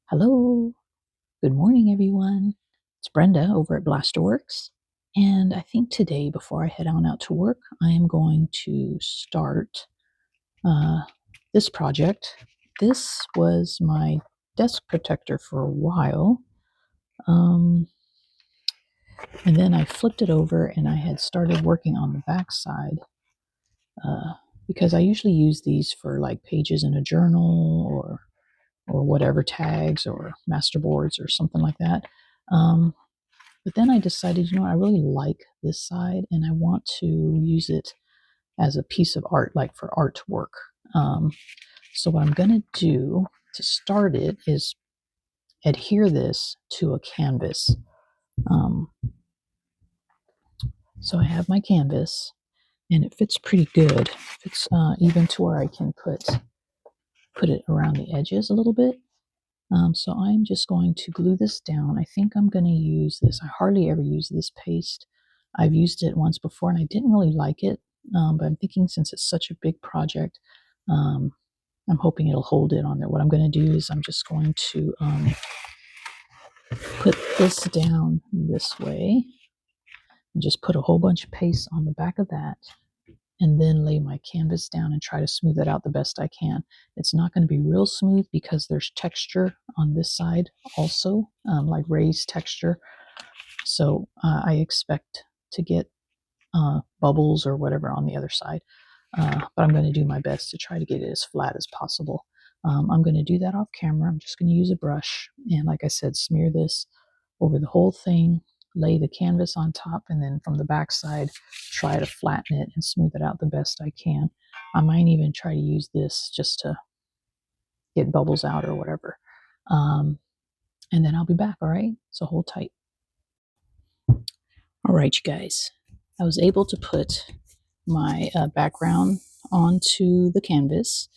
Hello, good morning, everyone. It's Brenda over at Blasterworks. And I think today, before I head on out to work, I am going to start this project. This was my desk protector for a while. And then I flipped it over and I had started working on the back side because I usually use these for like pages in a journal or whatever, tags or master boards or something like that. But then I decided, I really like this side and I want to use it as a piece of art, like for artwork. So what I'm going to do to start it is adhere this to a canvas. So I have my canvas and it fits pretty good. It fits even to where I can put it around the edges a little bit. So I'm just going to glue this down. I think I'm going to use this. I hardly ever use this paste. I've used it once before and I didn't really like it, but I'm thinking since it's such a big project, I'm hoping it'll hold it on there. What I'm going to do is I'm just going to put this down this way and just put a whole bunch of paste on the back of that and then lay my canvas down and try to smooth it out the best I can. It's not going to be real smooth because there's texture on this side also, like raised texture. So I expect to get bubbles or whatever on the other side. But I'm going to do my best to try to get it as flat as possible. I'm going to do that off camera. I'm just going to use a brush and, like I said, smear this over the whole thing, lay the canvas on top, and then from the back side try to flatten it and smooth it out the best I can. I might even try to use this just to get bubbles out or whatever. And then I'll be back, all right? So hold tight. All right, you guys. I was able to put my background onto the canvas,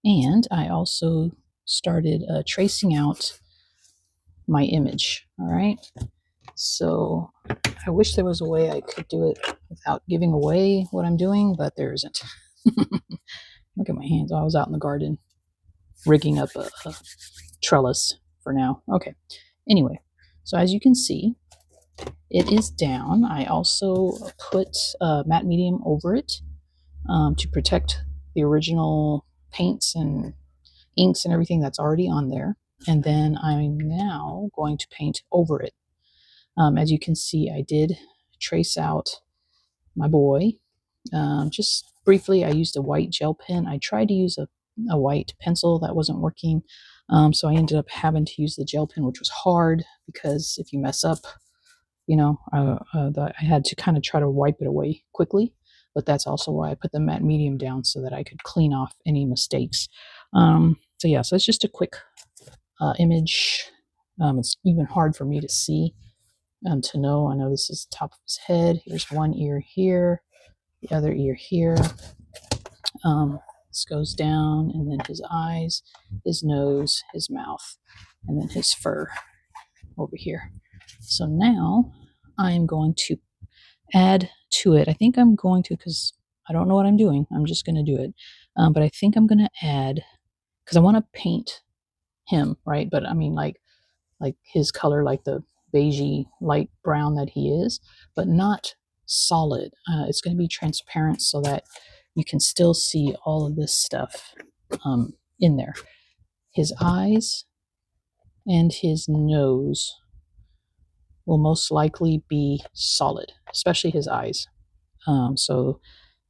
and I also started tracing out my image, all right? So I wish there was a way I could do it without giving away what I'm doing, but there isn't. Look at my hands. Oh, I was out in the garden rigging up a trellis for now. Okay. Anyway, so as you can see, it is down. I also put matte medium over it to protect the original paints and inks and everything that's already on there. And then I'm now going to paint over it. As you can see, I did trace out my boy. Just briefly, I used a white gel pen. I tried to use a white pencil that wasn't working. So I ended up having to use the gel pen, which was hard because if you mess up, I had to kind of try to wipe it away quickly. But that's also why I put the matte medium down so that I could clean off any mistakes. So it's just a quick image. It's even hard for me to see to know. I know this is the top of his head. Here's one ear here, the other ear here. This goes down, and then his eyes, his nose, his mouth, and then his fur over here. So now I'm going to add to it. I think I'm going to, because I don't know what I'm doing. I'm just going to do it. But I think I'm going to add, because I want to paint him, right? But I mean, like his color, like the beigey light brown that he is, but not solid. It's going to be transparent so that you can still see all of this stuff in there. His eyes and his nose will most likely be solid, especially his eyes, so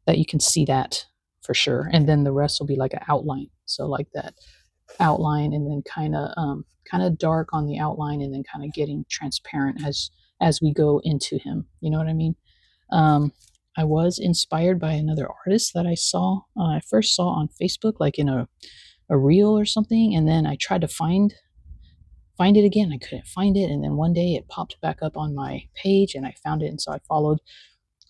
that you can see that for sure. And then the rest will be like an outline. So like that outline, and then kind of dark on the outline, and then kind of getting transparent as we go into him. You know what I mean? I was inspired by another artist that I first saw on Facebook, like in a reel or something, and then I tried to find it again. I couldn't find it, and then one day it popped back up on my page, and I found it, and so I followed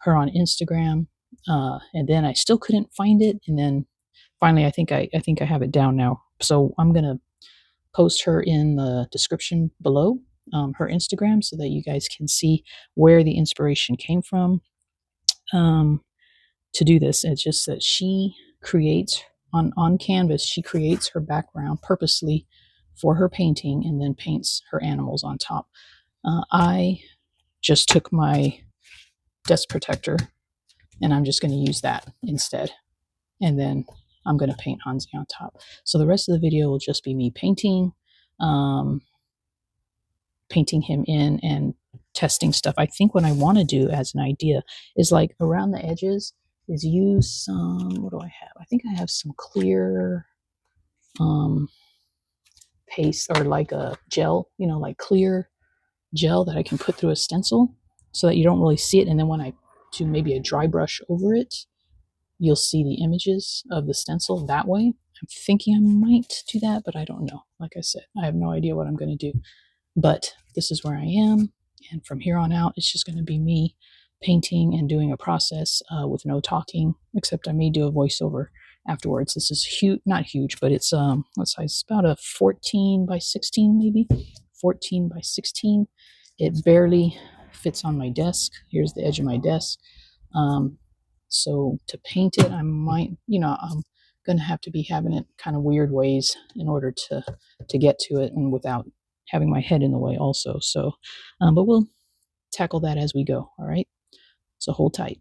her on Instagram, and then I still couldn't find it, and then finally I think I have it down now. So I'm gonna post her in the description below, her Instagram, so that you guys can see where the inspiration came from to do this. It's just that she creates on canvas. She creates her background purposely for her painting and then paints her animals on top. I just took my desk protector and I'm just going to use that instead. And then I'm going to paint Hansi on top. So the rest of the video will just be me painting, painting him in and testing stuff. I think what I want to do as an idea is like around the edges is use some, what do I have? I think I have some clear paste or like a gel, like clear gel that I can put through a stencil so that you don't really see it. And then when I do maybe a dry brush over it, you'll see the images of the stencil that way. I'm thinking I might do that, but I don't know. Like I said, I have no idea what I'm going to do. But this is where I am. And from here on out, it's just going to be me painting and doing a process with no talking, except I may do a voiceover afterwards. This is huge, not huge, but it's what size? It's about a 14 by 16, maybe 14 by 16. It barely fits on my desk. Here's the edge of my desk. So to paint it, I might, I'm going to have to be having it kind of weird ways in order to get to it and without having my head in the way also. So, but we'll tackle that as we go. All right. So hold tight.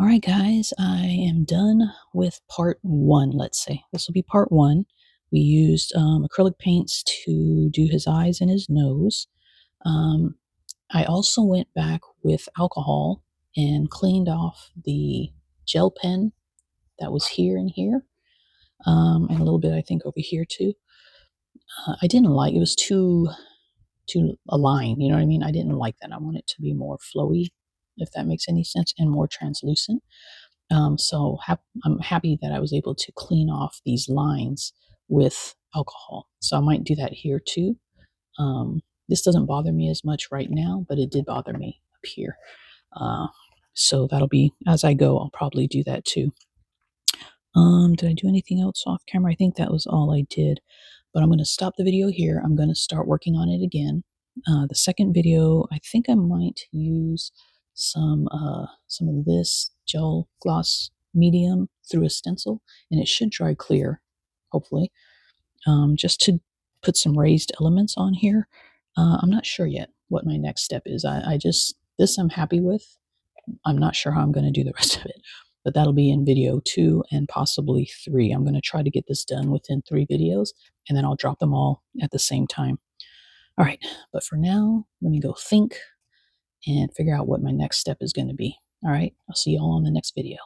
All right, guys, I am done with part one, let's say. This will be part one. We used acrylic paints to do his eyes and his nose. I also went back with alcohol and cleaned off the gel pen that was here and here, and a little bit, I think, over here too. I didn't like it; was too aligned. You know what I mean? I didn't like that. I want it to be more flowy, if that makes any sense, and more translucent. I'm happy that I was able to clean off these lines with alcohol. So I might do that here too. This doesn't bother me as much right now, but it did bother me up here. Uh, so that'll be as I go. I'll probably do that too. Did I do anything else off camera? I think that was all I did. But I'm going to stop the video here. I'm going to start working on it again. The second video, I think I might use some of this gel gloss medium through a stencil, and it should dry clear, hopefully. Just to put some raised elements on here. I'm not sure yet what my next step is. I just this I'm happy with. I'm not sure how I'm going to do the rest of it, but that'll be in video 2 and possibly 3. I'm going to try to get this done within 3 videos, and then I'll drop them all at the same time. All right, but for now, let me go think and figure out what my next step is going to be. All right, I'll see you all on the next video.